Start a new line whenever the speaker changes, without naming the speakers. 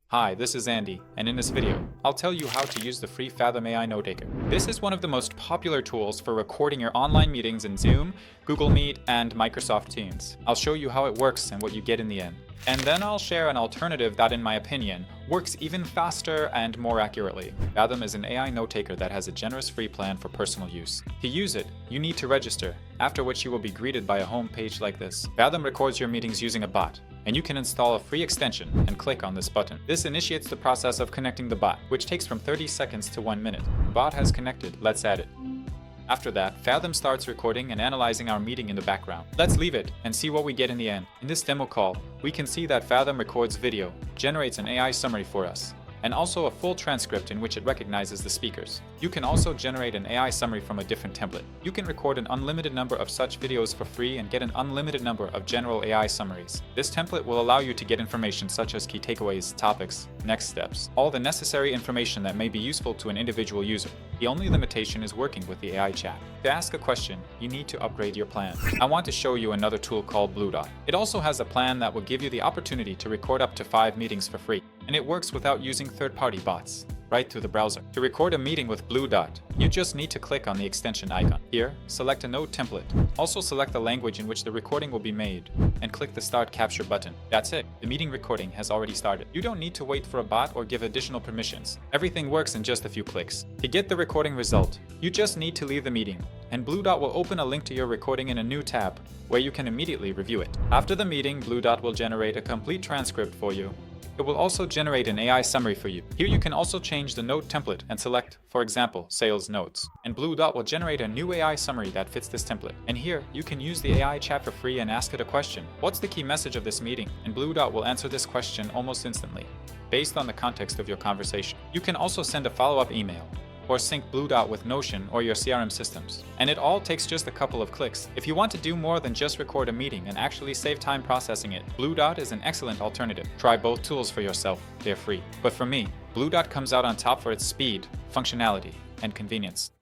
Hi, this is Andy, and in this video, I'll tell you how to use the free Fathom AI Note Taker. This is one of the most popular tools for recording your online meetings in Zoom, Google Meet, and Microsoft Teams. I'll show you how it works and what you get in the end. And then I'll share an alternative that, in my opinion, works even faster and more accurately. Fathom is an AI note taker that has a generous free plan for personal use. To use it, you need to register, after which you will be greeted by a home page like this. Fathom records your meetings using a bot, and you can install a free extension and click on this button. This initiates the process of connecting the bot, which takes from 30 seconds to 1 minute. The bot has connected, let's add it. After that, Fathom starts recording and analyzing our meeting in the background. Let's leave it and see what we get in the end. In this demo call, we can see that Fathom records video, generates an AI summary for us, and also a full transcript in which it recognizes the speakers. You can also generate an AI summary from a different template. You can record an unlimited number of such videos for free and get an unlimited number of general AI summaries. This template will allow you to get information such as key takeaways, topics, next steps, all the necessary information that may be useful to an individual user. The only limitation is working with the AI chat. To ask a question, you need to upgrade your plan. I want to show you another tool called Bluedot. It also has a plan that will give you the opportunity to record up to 5 meetings for free, and it works without using third-party bots, right through the browser. To record a meeting with Bluedot, you just need to click on the extension icon. Here, select a node template. Also select the language in which the recording will be made, and click the Start Capture button. That's it. The meeting recording has already started. You don't need to wait for a bot or give additional permissions. Everything works in just a few clicks. To get the recording result, you just need to leave the meeting, and Bluedot will open a link to your recording in a new tab, where you can immediately review it. After the meeting, Bluedot will generate a complete transcript for you. It will also generate an AI summary for you. Here you can also change the note template and select, for example, sales notes. And Bluedot will generate a new AI summary that fits this template. And here, you can use the AI chat for free and ask it a question. What's the key message of this meeting? And Bluedot will answer this question almost instantly, based on the context of your conversation. You can also send a follow-up email, or sync Bluedot with Notion or your CRM systems. And it all takes just a couple of clicks. If you want to do more than just record a meeting and actually save time processing it, Bluedot is an excellent alternative. Try both tools for yourself, they're free. But for me, Bluedot comes out on top for its speed, functionality, and convenience.